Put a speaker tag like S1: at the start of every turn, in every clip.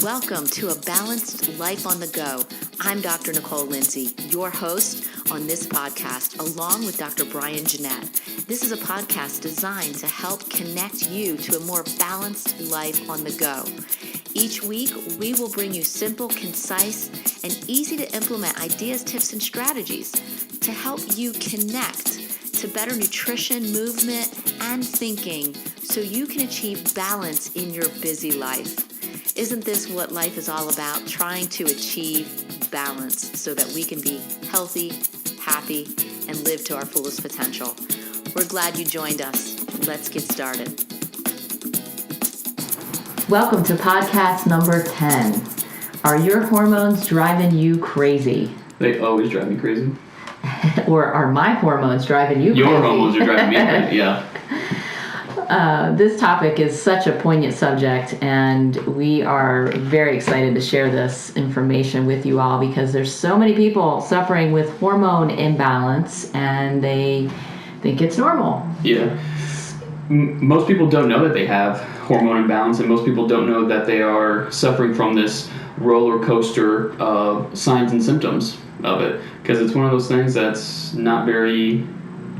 S1: Welcome to A Balanced Life on the Go. I'm Dr. Nicole Lindsay, your host on this podcast, along with Dr. Brian Jeanette. This is a podcast designed to help connect you to a more balanced life on the go. Each week, we will bring you simple, concise, and easy to implement ideas, tips, and strategies to help you connect to better nutrition, movement, and thinking so you can achieve balance in your busy life. Isn't this what life is all about? Trying to achieve balance so that we can be healthy, happy, and live to our fullest potential. We're glad you joined us. Let's get started. Welcome to podcast number 10. Are your hormones driving you crazy?
S2: They always drive me crazy.
S1: Or are my hormones driving you crazy?
S2: Your hormones are driving me crazy, yeah.
S1: This topic is such a poignant subject, and we are very excited to share this information with you all because there's so many people suffering with hormone imbalance, and they think it's normal.
S2: Yeah. Most people don't know that they have hormone imbalance, and most people don't know that they are suffering from this roller coaster of signs and symptoms of it, because it's one of those things that's not very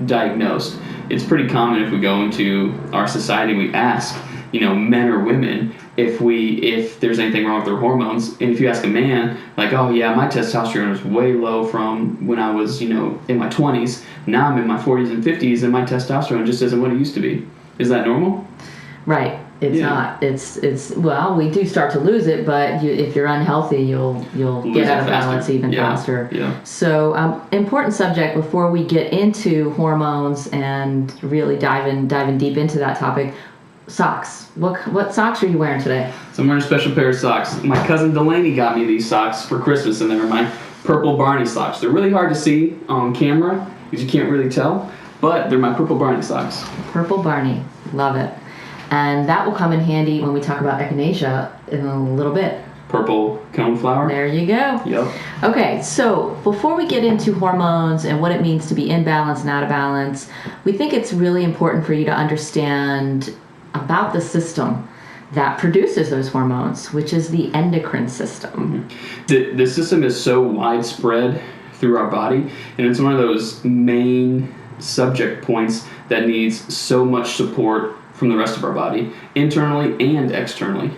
S2: diagnosed. It's pretty common if we go into our society, we ask, men or women, if there's anything wrong with their hormones. And if you ask a man, like, oh yeah, my testosterone was way low from when I was, in my 20s. Now I'm in my 40s and 50s, and my testosterone just isn't what it used to be. Is that normal?
S1: Right. It's not. It's well, we do start to lose it, but if you're unhealthy, you'll get out of balance even faster.
S2: Yeah.
S1: So, important subject before we get into hormones and really diving deep into that topic. Socks. What socks are you wearing today?
S2: So I'm wearing a special pair of socks. My cousin Delaney got me these socks for Christmas, and they were my purple Barney socks. They're really hard to see on camera because you can't really tell, but they're my purple Barney socks. Purple
S1: Barney. Love it. And that will come in handy when we talk about echinacea in a little bit.
S2: Purple coneflower.
S1: There you go.
S2: Yep.
S1: Okay, so before we get into hormones and what it means to be in balance and out of balance, we think it's really important for you to understand about the system that produces those hormones, which is the endocrine system.
S2: Mm-hmm. The system is so widespread through our body, and it's one of those main subject points that needs so much support from the rest of our body, internally and externally.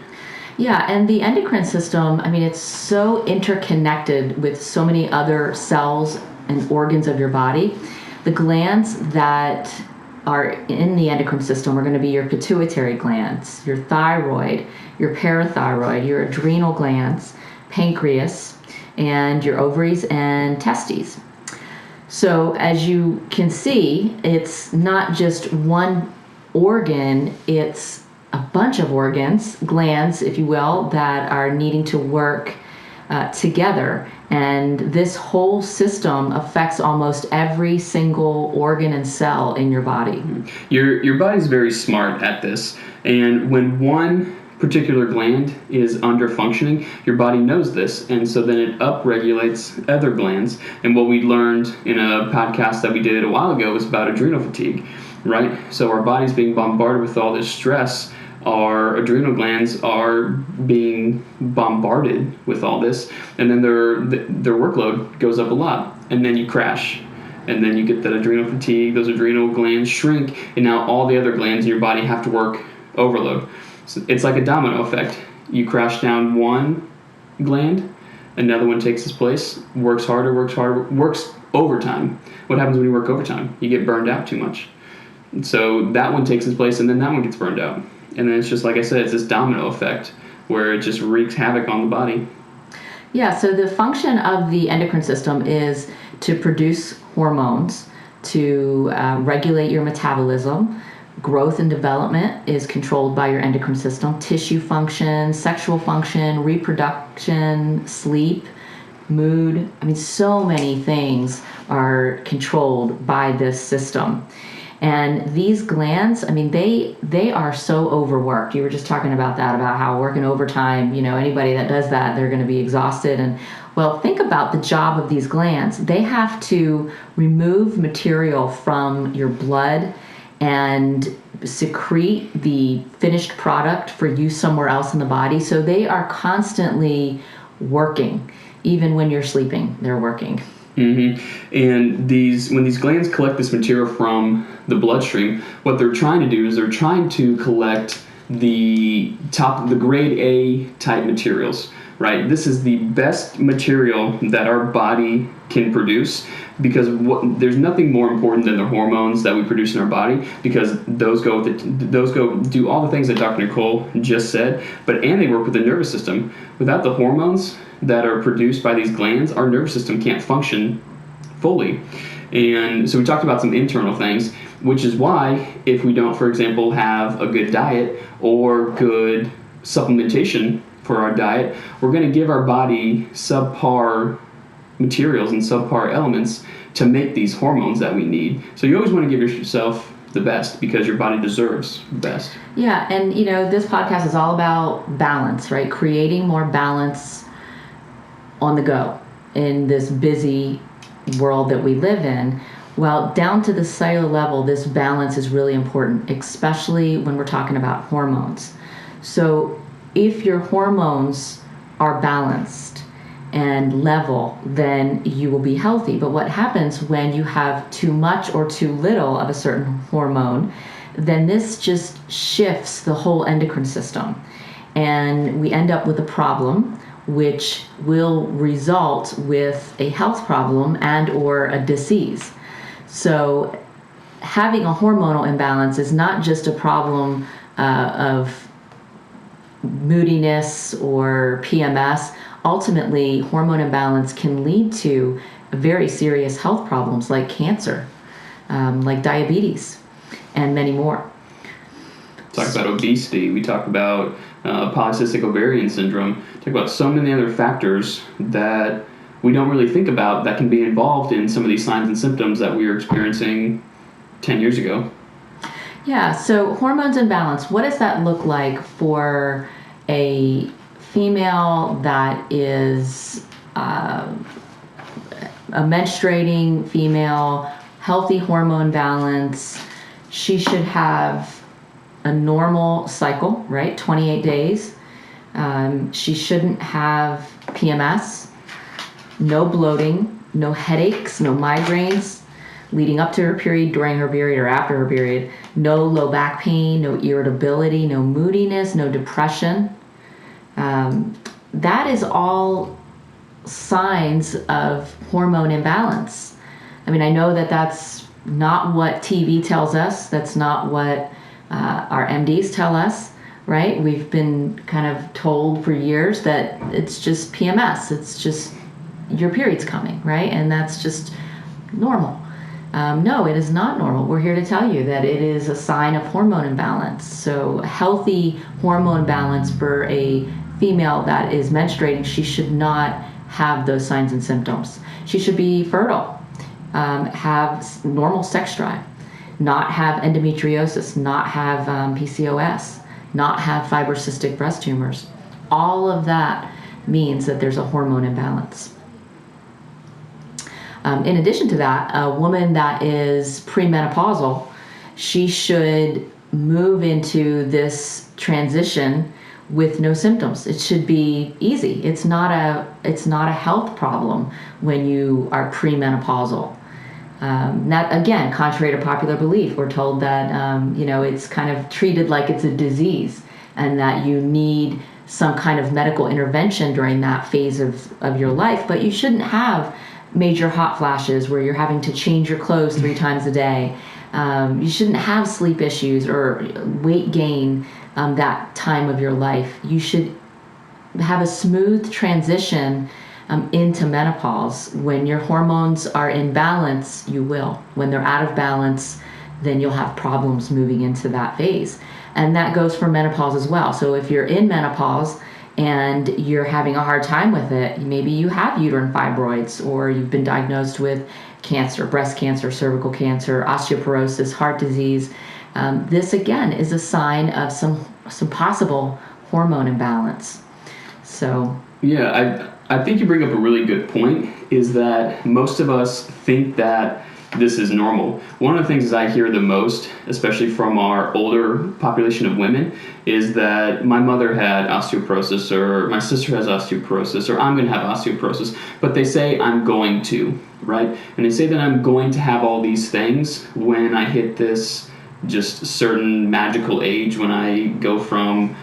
S1: Yeah, and the endocrine system, it's so interconnected with so many other cells and organs of your body. The glands that are in the endocrine system are going to be your pituitary glands, your thyroid, your parathyroid, your adrenal glands, pancreas, and your ovaries and testes. So as you can see, it's not just one organ, it's a bunch of organs, glands, if you will, that are needing to work together. And this whole system affects almost every single organ and cell in your body.
S2: Your body's very smart at this. And when one particular gland is under functioning, your body knows this, and so then it upregulates other glands. And what we learned in a podcast that we did a while ago was about adrenal fatigue, right? So our body's being bombarded with all this stress. Our adrenal glands are being bombarded with all this, and then their workload goes up a lot, and then you crash. And then you get that adrenal fatigue, those adrenal glands shrink, and now all the other glands in your body have to work overload. So it's like a domino effect. You crash down one gland, another one takes its place, works harder, works overtime. What happens when you work overtime? You get burned out too much. So that one takes its place, and then that one gets burned out. And then it's just, like I said, it's this domino effect where it just wreaks havoc on the body.
S1: Yeah, so the function of the endocrine system is to produce hormones, to regulate your metabolism. Growth and development is controlled by your endocrine system. Tissue function, sexual function, reproduction, sleep, mood. So many things are controlled by this system. And these glands, they are so overworked. You were just talking about that, about how working overtime, anybody that does that, they're going to be exhausted. And well, think about the job of these glands. They have to remove material from your blood and secrete the finished product for use somewhere else in the body. So they are constantly working. Even when you're sleeping, they're working.
S2: Mm-hmm. And when these glands collect this material from the bloodstream, what they're trying to do is they're trying to collect the grade A type materials, right? This is the best material that our body can produce, because there's nothing more important than the hormones that we produce in our body, because those go do all the things that Dr. Nicole just said, and they work with the nervous system. Without the hormones that are produced by these glands, our nervous system can't function fully. And so we talked about some internal things, which is why if we don't, for example, have a good diet or good supplementation for our diet, we're going to give our body subpar materials and subpar elements to make these hormones that we need. So you always want to give yourself the best, because your body deserves the best.
S1: Yeah, and this podcast is all about balance, right? Creating more balance on the go in this busy world that we live in. Well, down to the cellular level, this balance is really important, especially when we're talking about hormones. So if your hormones are balanced and level, then you will be healthy. But what happens when you have too much or too little of a certain hormone, then this just shifts the whole endocrine system. And we end up with a problem, which will result with a health problem and or a disease. So having a hormonal imbalance is not just a problem of moodiness or PMS. Ultimately, hormone imbalance can lead to very serious health problems like cancer, like diabetes, and many more.
S2: Talk about obesity. We talk about polycystic ovarian syndrome. Talk about so many other factors that we don't really think about that can be involved in some of these signs and symptoms that we were experiencing 10 years ago.
S1: Yeah, so hormones imbalance, what does that look like for a female that is a menstruating female, healthy hormone balance? She should have a normal cycle, right? 28 days. She shouldn't have PMS, no bloating, no headaches, no migraines leading up to her period, during her period, or after her period, no low back pain, no irritability, no moodiness, no depression. That is all signs of hormone imbalance. I mean, I know that that's not what TV tells us. That's not what our MDs tell us, right? We've been kind of told for years that it's just PMS. It's just your period's coming, right? And that's just normal. No, it is not normal. We're here to tell you that it is a sign of hormone imbalance. So healthy hormone balance for a female that is menstruating, she should not have those signs and symptoms. She should be fertile, have normal sex drive, not have endometriosis, not have PCOS, not have fibrocystic breast tumors. All of that means that there's a hormone imbalance. In addition to that, a woman that is premenopausal, she should move into this transition with no symptoms. It should be easy. It's not a health problem when you are premenopausal. That, again, contrary to popular belief, we're told that it's kind of treated like it's a disease, and that you need some kind of medical intervention during that phase of your life. But you shouldn't have major hot flashes where you're having to change your clothes 3 times a day. You shouldn't have sleep issues or weight gain that time of your life. You should have a smooth transition into menopause. When your hormones are in balance, you will. When they're out of balance, then you'll have problems moving into that phase. And that goes for menopause as well. So if you're in menopause and you're having a hard time with it, maybe you have uterine fibroids, or you've been diagnosed with cancer, breast cancer, cervical cancer, osteoporosis, heart disease. This, again, is a sign of some possible hormone imbalance. So
S2: yeah, I think you bring up a really good point, is that most of us think that this is normal. One of the things that I hear the most, especially from our older population of women, is that my mother had osteoporosis, or my sister has osteoporosis, or I'm going to have osteoporosis, but they say I'm going to, right? And they say that I'm going to have all these things when I hit this just certain magical age, when I go from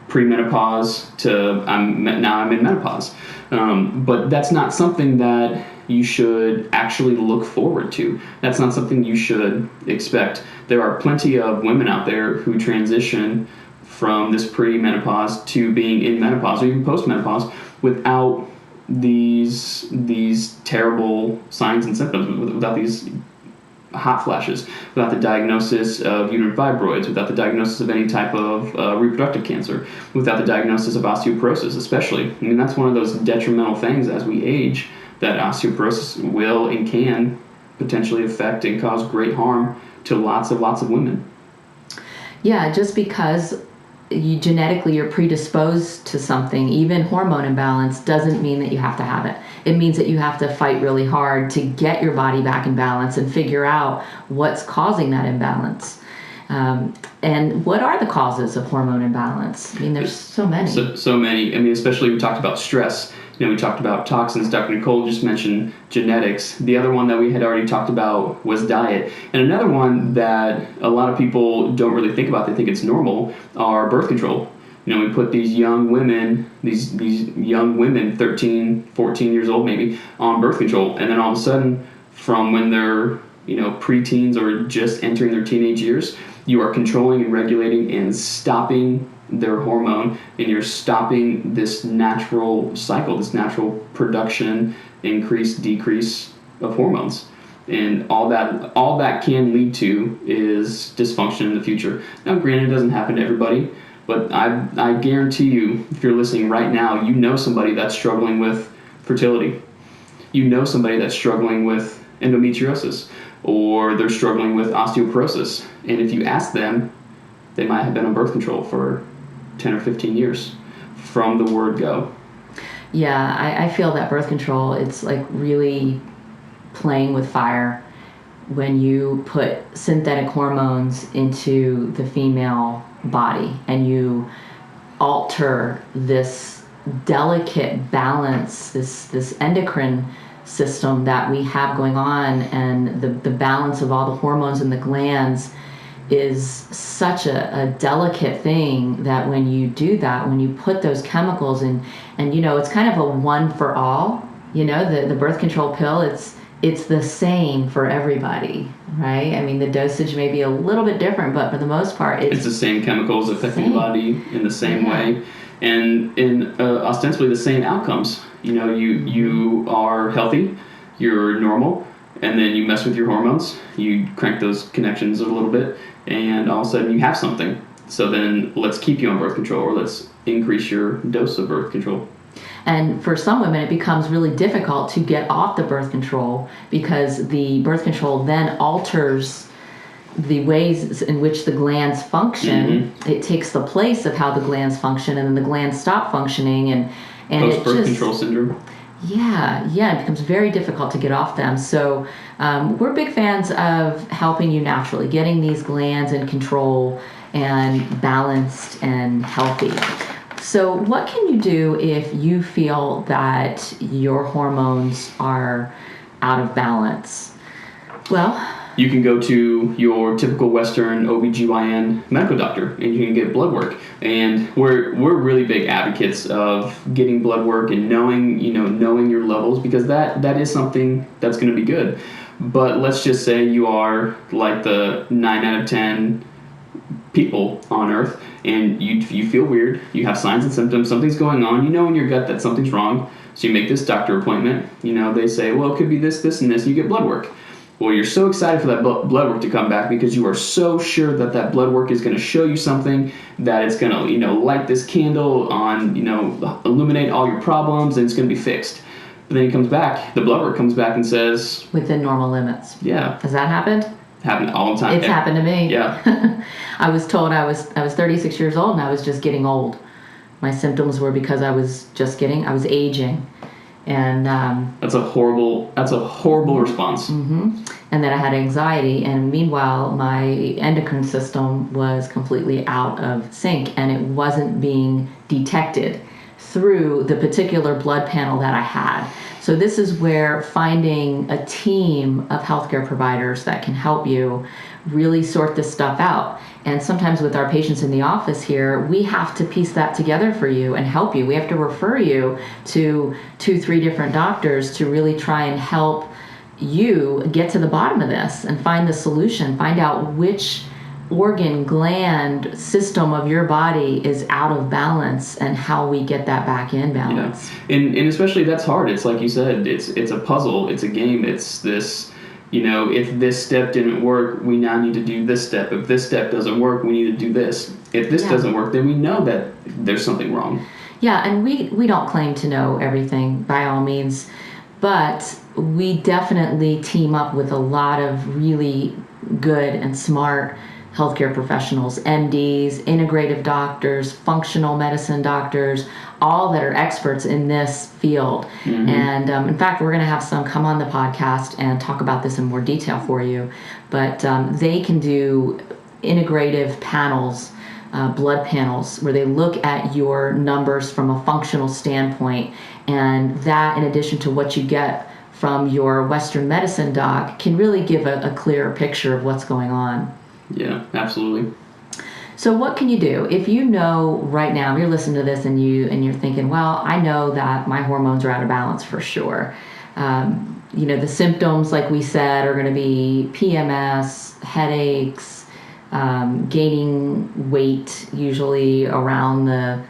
S2: premenopause to now I'm in menopause. But that's not something that you should actually look forward to. That's not something you should expect. There are plenty of women out there who transition from this pre-menopause to being in menopause or even post-menopause without these terrible signs and symptoms, without these hot flashes, without the diagnosis of uterine fibroids, without the diagnosis of any type of reproductive cancer, without the diagnosis of osteoporosis especially. I mean, that's one of those detrimental things as we age, that osteoporosis will and can potentially affect and cause great harm to lots of women.
S1: Yeah, just because you're predisposed to something, even hormone imbalance, doesn't mean that you have to have it. It means that you have to fight really hard to get your body back in balance and figure out what's causing that imbalance. And what are the causes of hormone imbalance? I mean, there's so many.
S2: So many. I mean, especially we talked about stress. We talked about toxins. Dr. Nicole just mentioned genetics. The other one that we had already talked about was diet. And another one that a lot of people don't really think about, they think it's normal, are birth control. We put these young women, these young women, 13, 14 years old maybe, on birth control. And then all of a sudden, from when they're, preteens or just entering their teenage years, you are controlling and regulating and stopping their hormone, and you're stopping this natural cycle, this natural production, increase, decrease of hormones. And all that can lead to is dysfunction in the future. Now, granted, it doesn't happen to everybody, but I guarantee you, if you're listening right now, you know somebody that's struggling with fertility. You know somebody that's struggling with endometriosis, or they're struggling with osteoporosis. And if you ask them, they might have been on birth control for 10 or 15 years from the word go.
S1: Yeah, I feel that birth control, it's like really playing with fire when you put synthetic hormones into the female body and you alter this delicate balance, this endocrine system that we have going on, and the balance of all the hormones in the glands is such a delicate thing that when you do that, when you put those chemicals in, and it's kind of a one for all, the birth control pill, it's the same for everybody, right? I mean, the dosage may be a little bit different, but for the most part, it's
S2: the same chemicals affecting the body in the same way, and in ostensibly the same outcomes. You are healthy, you're normal, and then you mess with your hormones, you crank those connections a little bit, and all of a sudden you have something. So then let's keep you on birth control, or let's increase your dose of birth control.
S1: And for some women, it becomes really difficult to get off the birth control because the birth control then alters the ways in which the glands function. Mm-hmm. It takes the place of how the glands function, and then the glands stop functioning, and
S2: post-birth control syndrome.
S1: Yeah, it becomes very difficult to get off them. So we're big fans of helping you naturally, getting these glands in control and balanced and healthy. So what can you do if you feel that your hormones are out of balance? Well,
S2: you can go to your typical Western OBGYN medical doctor and you can get blood work. And we're really big advocates of getting blood work and knowing your levels, because that is something that's going to be good. But let's just say you are like the 9 out of 10 people on earth and you feel weird, you have signs and symptoms, something's going on, in your gut that something's wrong. So you make this doctor appointment, they say, well, it could be this, and this, and you get blood work. Well, you're so excited for that blood work to come back because you are so sure that blood work is going to show you something, that it's going to, light this candle on, illuminate all your problems, and it's going to be fixed. But then the blood work comes back and says...
S1: within normal limits.
S2: Yeah.
S1: Has that happened?
S2: Happened all the time.
S1: It's happened to me.
S2: Yeah.
S1: I was told I was 36 years old and I was just getting old. My symptoms were because I was aging. And
S2: that's a horrible response.
S1: And then I had anxiety, and meanwhile my endocrine system was completely out of sync, and it wasn't being detected through the particular blood panel that I had. So this is where finding a team of healthcare providers that can help you really sort this stuff out. And sometimes with our patients in the office here, we have to piece that together for you and help you. We have to refer you to 2-3 different doctors to really try and help you get to the bottom of this and find the solution, find out which organ, gland, system of your body is out of balance and how we get that back in balance.
S2: Yeah. And especially that's hard. It's like you said, it's a puzzle, it's a game, it's this, if this step didn't work, we now need to do this step. If this step doesn't work, we need to do this. If this doesn't work, then we know that there's something wrong.
S1: Yeah, and we don't claim to know everything by all means, but we definitely team up with a lot of really good and smart healthcare professionals, MDs, integrative doctors, functional medicine doctors, all that are experts in this field. Mm-hmm. And in fact, we're going to have some come on the podcast and talk about this in more detail for you. But they can do integrative panels, blood panels, where they look at your numbers from a functional standpoint. And that, in addition to what you get from your Western medicine doc, can really give a clearer picture of what's going on.
S2: Yeah, absolutely.
S1: So what can you do if you know right now, you're listening to this and you're thinking, well, I know that my hormones are out of balance for sure. The symptoms, like we said, are going to be PMS, headaches, gaining weight, usually around the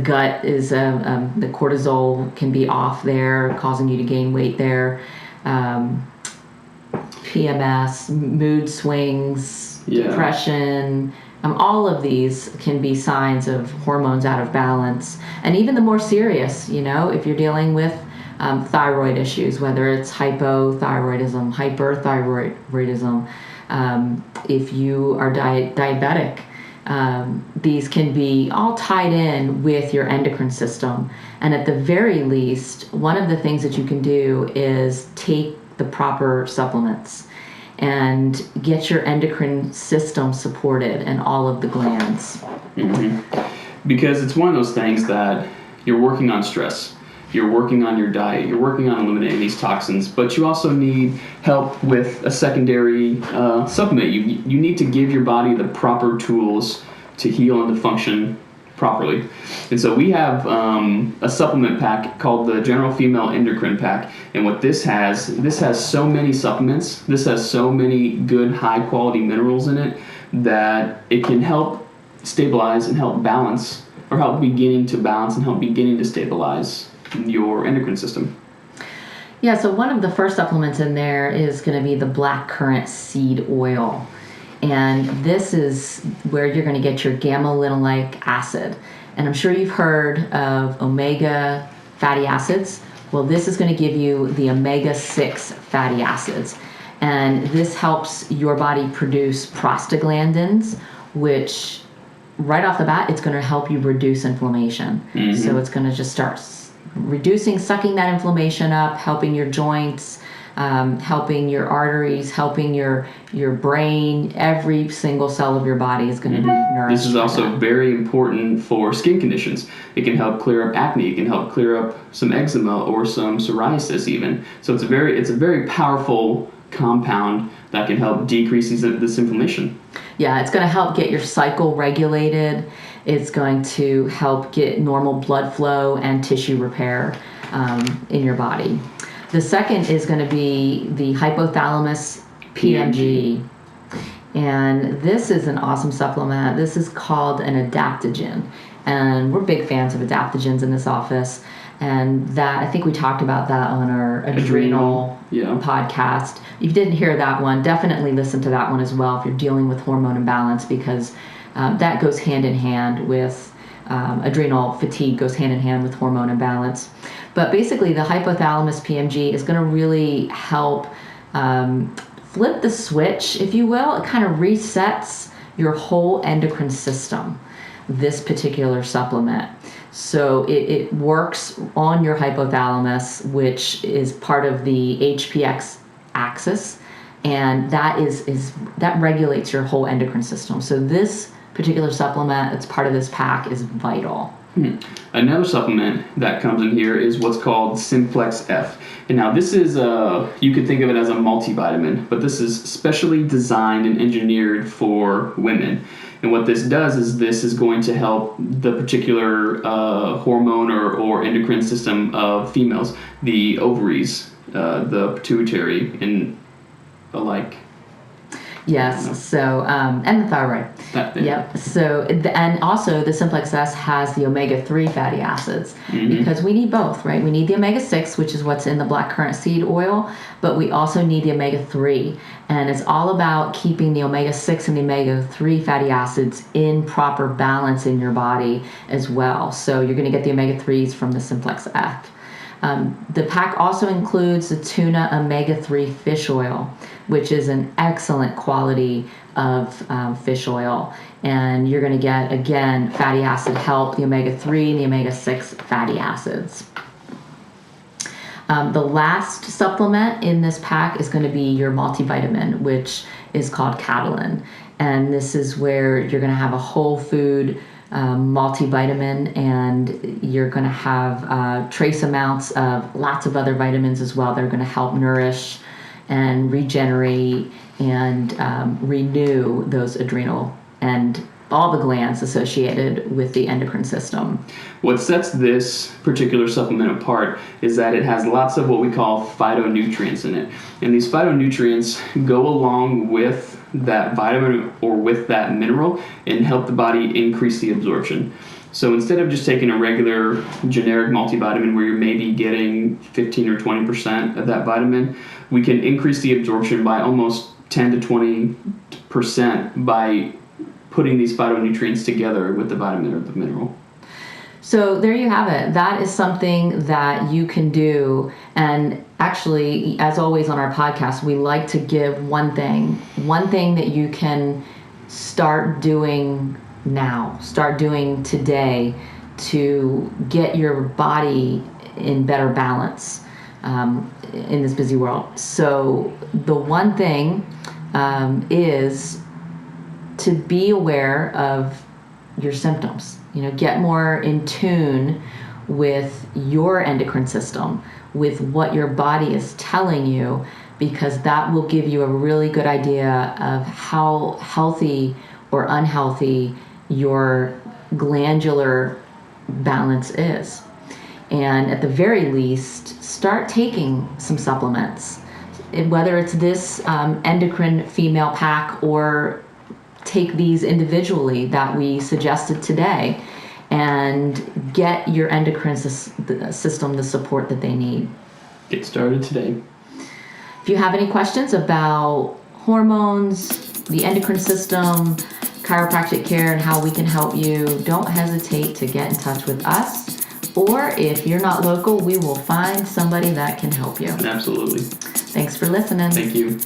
S1: gut is the cortisol can be off there, causing you to gain weight there. PMS, mood swings, depression, all of these can be signs of hormones out of balance. And even the more serious, if you're dealing with thyroid issues, whether it's hypothyroidism, hyperthyroidism, if you are diabetic, these can be all tied in with your endocrine system. And at the very least, one of the things that you can do is take the proper supplements and get your endocrine system supported and all of the glands.
S2: Mm-hmm. Because it's one of those things that you're working on stress, you're working on your diet, you're working on eliminating these toxins, but you also need help with a secondary supplement. You need to give your body the proper tools to heal and to function properly. And so we have a supplement pack called the General Female Endocrine Pack. And what this has so many supplements, this has so many good high quality minerals in it that it can help stabilize and help balance, or help beginning to balance and help beginning to stabilize your endocrine system.
S1: Yeah, so one of the first supplements in there is going to be the blackcurrant seed oil. And this is where you're going to get your gamma-linolenic acid. And I'm sure you've heard of omega fatty acids. Well, this is going to give you the omega-6 fatty acids. And this helps your body produce prostaglandins, which right off the bat, it's going to help you reduce inflammation. Mm-hmm. So it's going to just start sucking that inflammation up, helping your joints, helping your arteries, helping your brain. Every single cell of your body is going to be nourished.
S2: This is also very important for skin conditions. It can help clear up acne. It can help clear up some eczema or some psoriasis even. So it's a very powerful compound that can help decrease this inflammation.
S1: Yeah, it's going to help get your cycle regulated. It's going to help get normal blood flow and tissue repair in your body. The second is going to be the hypothalamus PMG. And this is an awesome supplement. This is called an adaptogen. And we're big fans of adaptogens in this office. And that, I think we talked about that on our adrenal podcast. If you didn't hear that one, definitely listen to that one as well if you're dealing with hormone imbalance, because that goes hand in hand with adrenal fatigue, goes hand in hand with hormone imbalance. But basically, the hypothalamus PMG is going to really help flip the switch, if you will. It kind of resets your whole endocrine system. this particular supplement. So it works on your hypothalamus, which is part of the HPX axis, and that regulates your whole endocrine system. So this particular supplement that's part of this pack is vital.
S2: Another supplement that comes in here is what's called Simplex F. And now this is, you could think of it as a multivitamin, but this is specially designed and engineered for women. And what this does is this is going to help the particular hormone or endocrine system of females, the ovaries, the pituitary, and the like.
S1: Yes, so, and the thyroid. Yep. So, and also the Simplex S has the omega-3 fatty acids, because we need both, right? We need the omega-6, which is what's in the blackcurrant seed oil, but we also need the omega-3. And it's all about keeping the omega-6 and the omega-3 fatty acids in proper balance in your body as well. So you're going to get the omega-3s from the Simplex F. The pack also includes the tuna omega-3 fish oil, which is an excellent quality of fish oil. And you're going to get, again, fatty acid help, the omega-3 and the omega-6 fatty acids. The last supplement in this pack is going to be your multivitamin, which is called Catalin. And this is where you're going to have a whole food multivitamin, and you're going to have trace amounts of lots of other vitamins as well that are going to help nourish and regenerate and renew those adrenal and all the glands associated with the endocrine system.
S2: What sets this particular supplement apart is that it has lots of what we call phytonutrients in it. And these phytonutrients go along with that vitamin or with that mineral and help the body increase the absorption. So instead of just taking a regular generic multivitamin where you're maybe getting 15 or 20% of that vitamin, we can increase the absorption by almost 10 to 20% by putting these phytonutrients together with the vitamin or the mineral.
S1: So there you have it. That is something that you can do. And actually, as always on our podcast, we like to give one thing that you can start doing now, start doing today to get your body in better balance in this busy world. So the one thing is to be aware of your symptoms. Get more in tune with your endocrine system, with what your body is telling you, because that will give you a really good idea of how healthy or unhealthy your glandular balance is. And at the very least, start taking some supplements, whether it's this endocrine female pack or take these individually that we suggested today, and get your endocrine system the support that they need.
S2: Get started today.
S1: If you have any questions about hormones, the endocrine system, chiropractic care, and how we can help you, don't hesitate to get in touch with us. Or if you're not local, we will find somebody that can help you.
S2: Absolutely.
S1: Thanks for listening.
S2: Thank you.